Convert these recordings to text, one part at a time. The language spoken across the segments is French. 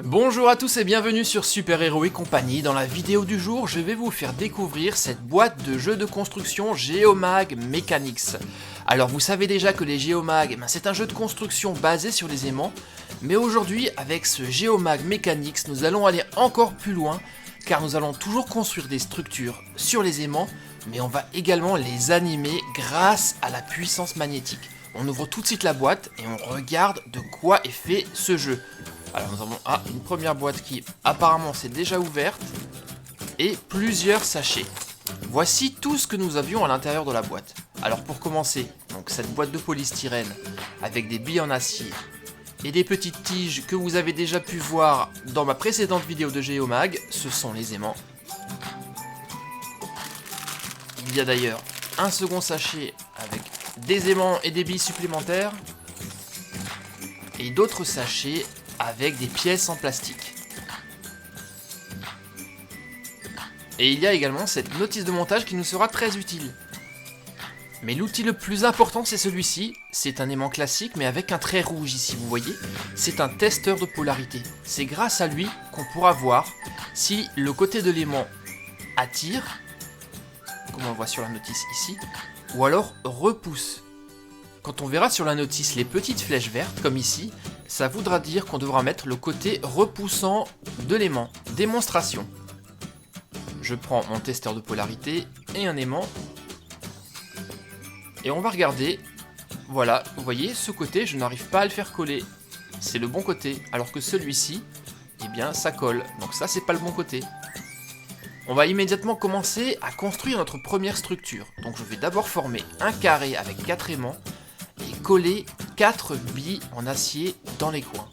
Bonjour à tous et bienvenue sur Super Héros et compagnie. Dans la vidéo du jour, je vais vous faire découvrir cette boîte de jeu de construction Geomag Mechanics. Alors vous savez déjà que les Geomag, c'est un jeu de construction basé sur les aimants, mais aujourd'hui avec ce Geomag Mechanics, nous allons aller encore plus loin, car nous allons toujours construire des structures sur les aimants, mais on va également les animer grâce à la puissance magnétique. On ouvre tout de suite la boîte et on regarde de quoi est fait ce jeu. Alors nous avons une première boîte qui apparemment s'est déjà ouverte et plusieurs sachets. Voici tout ce que nous avions à l'intérieur de la boîte. Alors pour commencer, donc cette boîte de polystyrène avec des billes en acier et des petites tiges que vous avez déjà pu voir dans ma précédente vidéo de Geomag, ce sont les aimants. Il y a d'ailleurs un second sachet avec des aimants et des billes supplémentaires et d'autres sachets avec des pièces en plastique. Et il y a également cette notice de montage qui nous sera très utile. Mais l'outil le plus important c'est celui-ci, c'est un aimant classique mais avec un trait rouge ici, vous voyez. C'est un testeur de polarité. C'est grâce à lui qu'on pourra voir si le côté de l'aimant attire, comme on le voit sur la notice ici, ou alors repousse. Quand on verra sur la notice les petites flèches vertes, comme ici, ça voudra dire qu'on devra mettre le côté repoussant de l'aimant. Démonstration. Je prends mon testeur de polarité et un aimant. Et on va regarder. Voilà, vous voyez, ce côté, je n'arrive pas à le faire coller. C'est le bon côté, alors que celui-ci, eh bien, ça colle. Donc ça, c'est pas le bon côté. On va immédiatement commencer à construire notre première structure. Donc je vais d'abord former un carré avec 4 aimants et coller 4 billes en acier dans les coins.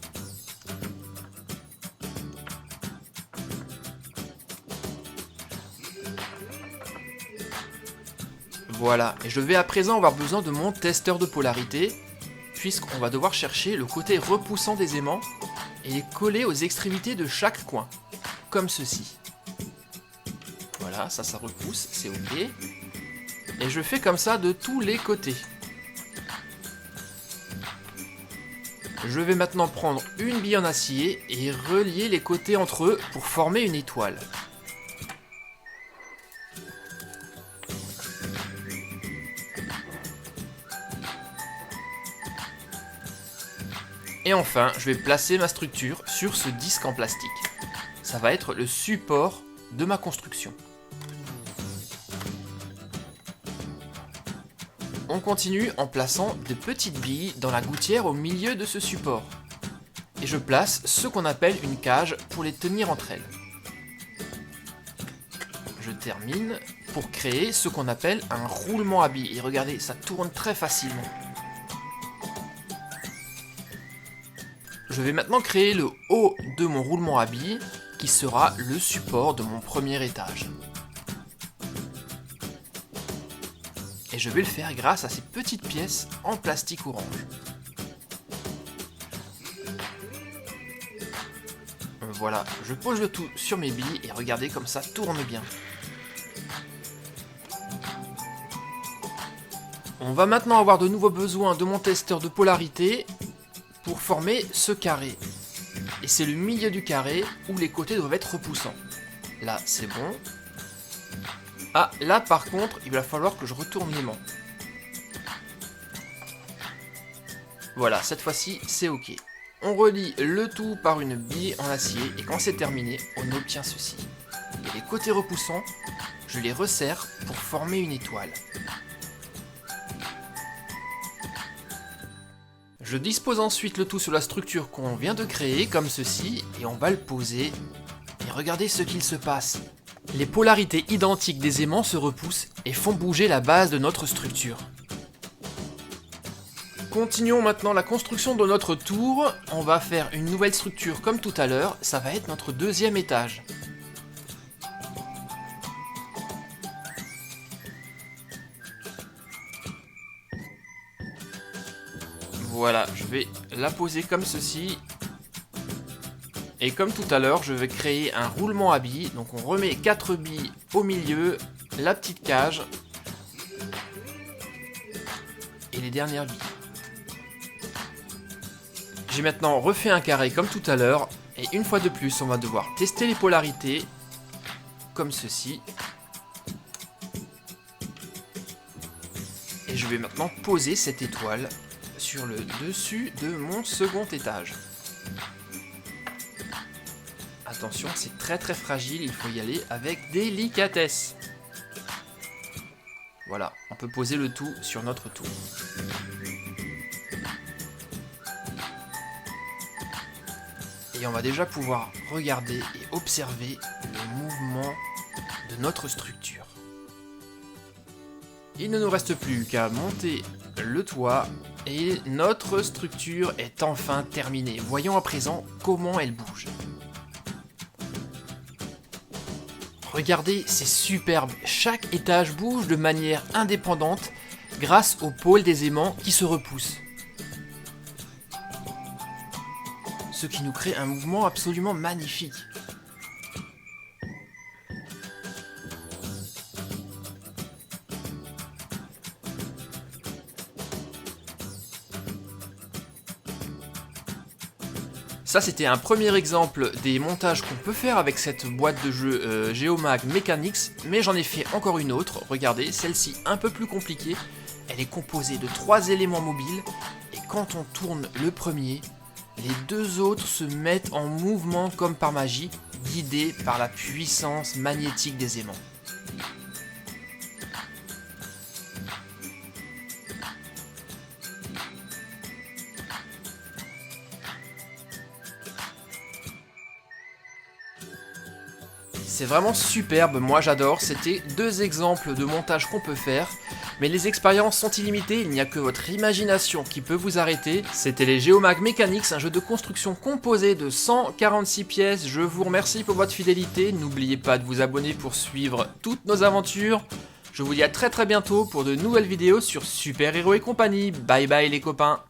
Voilà, et je vais à présent avoir besoin de mon testeur de polarité, puisqu'on va devoir chercher le côté repoussant des aimants et les coller aux extrémités de chaque coin, comme ceci. Voilà, ça repousse, c'est ok. Et je fais comme ça de tous les côtés. Je vais maintenant prendre une bille en acier et relier les côtés entre eux pour former une étoile. Et enfin, je vais placer ma structure sur ce disque en plastique. Ça va être le support de ma construction. On continue en plaçant de petites billes dans la gouttière au milieu de ce support. Et je place ce qu'on appelle une cage pour les tenir entre elles. Je termine pour créer ce qu'on appelle un roulement à billes. Et regardez, ça tourne très facilement. Je vais maintenant créer le haut de mon roulement à billes qui sera le support de mon premier étage. Et je vais le faire grâce à ces petites pièces en plastique orange. Voilà, je pose le tout sur mes billes et regardez comme ça tourne bien. On va maintenant avoir de nouveau besoin de mon testeur de polarité pour former ce carré. Et c'est le milieu du carré où les côtés doivent être repoussants. Là, c'est bon. Ah, là par contre, il va falloir que je retourne l'aimant. Voilà, cette fois-ci, c'est ok. On relie le tout par une bille en acier et quand c'est terminé, on obtient ceci. Et les côtés repoussants, je les resserre pour former une étoile. Je dispose ensuite le tout sur la structure qu'on vient de créer, comme ceci, et on va le poser. Et regardez ce qu'il se passe. Les polarités identiques des aimants se repoussent et font bouger la base de notre structure. Continuons maintenant la construction de notre tour. On va faire une nouvelle structure comme tout à l'heure. Ça va être notre deuxième étage. Voilà, je vais la poser comme ceci. Et comme tout à l'heure, je vais créer un roulement à billes. Donc on remet 4 billes au milieu, la petite cage et les dernières billes. J'ai maintenant refait un carré comme tout à l'heure, et une fois de plus, on va devoir tester les polarités, comme ceci. Et je vais maintenant poser cette étoile sur le dessus de mon second étage. Attention, c'est très très fragile, il faut y aller avec délicatesse. Voilà, on peut poser le tout sur notre tour. Et on va déjà pouvoir regarder et observer le mouvement de notre structure. Il ne nous reste plus qu'à monter le toit et notre structure est enfin terminée. Voyons à présent comment elle bouge. Regardez, c'est superbe. Chaque étage bouge de manière indépendante grâce au pôle des aimants qui se repoussent. Ce qui nous crée un mouvement absolument magnifique. Ça, c'était un premier exemple des montages qu'on peut faire avec cette boîte de jeu Geomag Mechanics, mais j'en ai fait encore une autre. Regardez, celle-ci un peu plus compliquée. Elle est composée de 3 éléments mobiles, et quand on tourne le premier, les 2 autres se mettent en mouvement comme par magie, guidés par la puissance magnétique des aimants. C'est vraiment superbe, moi j'adore, c'était 2 exemples de montage qu'on peut faire, mais les expériences sont illimitées, il n'y a que votre imagination qui peut vous arrêter. C'était les Geomag Mechanics, un jeu de construction composé de 146 pièces, je vous remercie pour votre fidélité, n'oubliez pas de vous abonner pour suivre toutes nos aventures. Je vous dis à très bientôt pour de nouvelles vidéos sur Super Héros et compagnie, bye bye les copains.